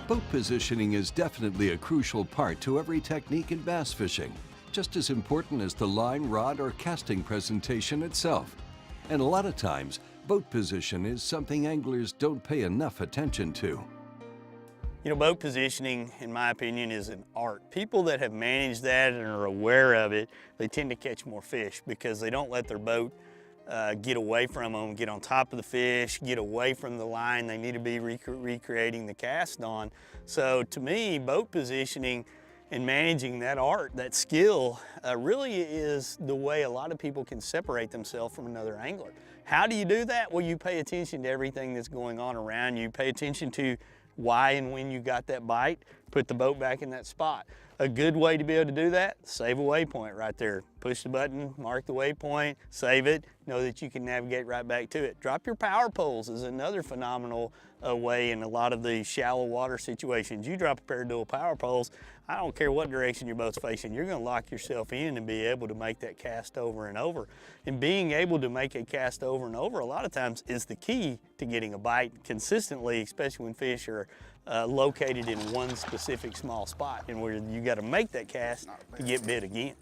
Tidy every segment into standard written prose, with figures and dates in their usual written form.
Boat positioning is definitely a crucial part to every technique in bass fishing, just as important as the line, rod, or casting presentation itself. And a lot of times, boat position is something anglers don't pay enough attention to. You know, boat positioning, in my opinion, is an art. People that have managed that and are aware of it, they tend to catch more fish because they don't let their boat get away from them, get on top of the fish, get away from the line they need to be recreating the cast on. So to me, boat positioning and managing that art, that skill, really is the way a lot of people can separate themselves from another angler. How do you do that? Well, you pay attention to everything that's going on around you. Pay attention to why and when you got that bite, put the boat back in that spot. A good way to be able to do that, save a waypoint right there. Push the button, mark the waypoint, save it, know that you can navigate right back to it. Drop your power poles is another phenomenal way in a lot of the shallow water situations. You drop a pair of dual power poles, I don't care what direction your boat's facing, you're gonna lock yourself in and be able to make that cast over and over. And being able to make a cast over and over a lot of times is the key to getting a bite consistently, especially when fish are located in one specific small spot and where you got to make that cast to get bit again.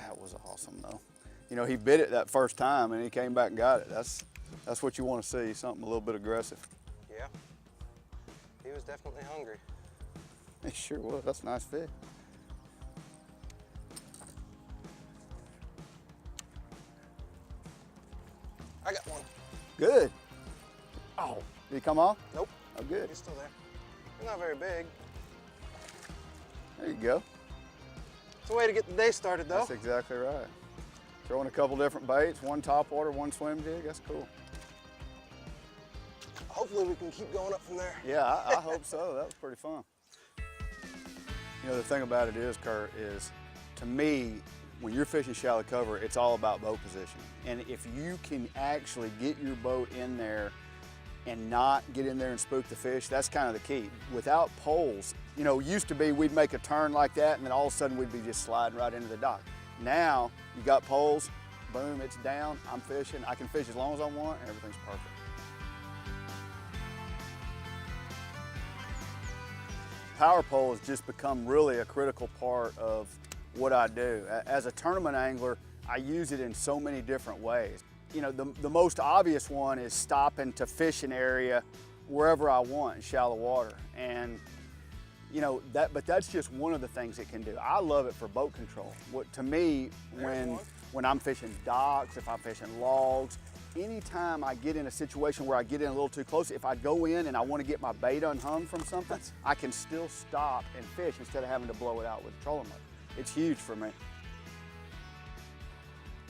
That was awesome though. You know, he bit it that first time and he came back and got it. That's what you want to see, something a little bit aggressive. Yeah, he was definitely hungry. He sure was, that's a nice fish. I got one. Good. Oh, did he come off? Nope. Oh, good. He's still there. He's not very big. There you go. It's a way to get the day started though. That's exactly right. Throwing a couple different baits, one topwater, one swim jig, that's cool. Hopefully we can keep going up from there. Yeah, I hope so. That was pretty fun. You know, the thing about it is, Kurt, is to me, when you're fishing shallow cover, it's all about boat position. And if you can actually get your boat in there and not get in there and spook the fish, that's kind of the key. Without poles, you know, used to be we'd make a turn like that and then all of a sudden we'd be just sliding right into the dock. Now, you got poles, boom, it's down, I'm fishing, I can fish as long as I want, and everything's perfect. Power pole has just become really a critical part of what I do. As a tournament angler, I use it in so many different ways. You know, the most obvious one is stopping to fish an area wherever I want in shallow water. And, you know, but that's just one of the things it can do. I love it for boat control. To me, when I'm fishing docks, if I'm fishing logs, anytime I get in a situation where I get in a little too close, if I go in and I want to get my bait unhung from something, I can still stop and fish instead of having to blow it out with a trolling motor. It's huge for me.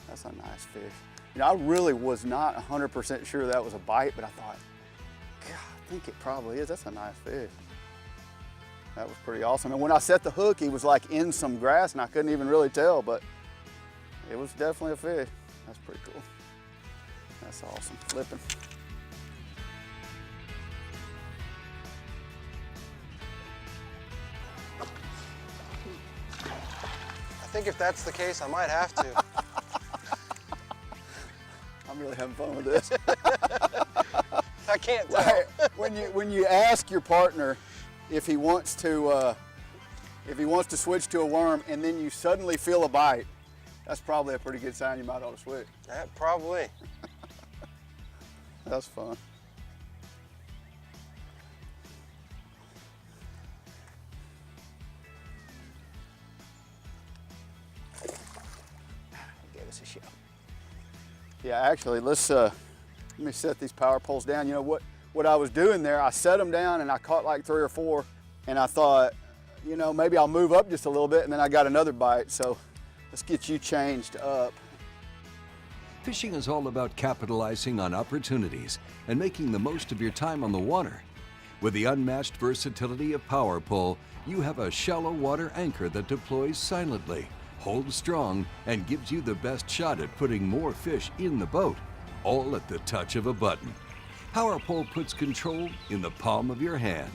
That's a nice fish. You know, I really was not 100% sure that was a bite, but I thought, God, I think it probably is. That's a nice fish. That was pretty awesome. And when I set the hook, he was like in some grass and I couldn't even really tell, but it was definitely a fish. That's pretty cool. That's awesome. Flipping. I think if that's the case, I might have to. I'm really having fun with this. I can't tell. When you ask your partner if he wants to switch to a worm and then you suddenly feel a bite, that's probably a pretty good sign you might ought to switch. Probably. That's fun. Gave us a show. Yeah, actually, let me set these power poles down. You know what I was doing there, I set them down and I caught like 3 or 4 and I thought, you know, maybe I'll move up just a little bit, and then I got another bite. So let's get you changed up. Fishing is all about capitalizing on opportunities and making the most of your time on the water. With the unmatched versatility of Power Pole, you have a shallow water anchor that deploys silently, holds strong, and gives you the best shot at putting more fish in the boat, all at the touch of a button. Power Pole puts control in the palm of your hand.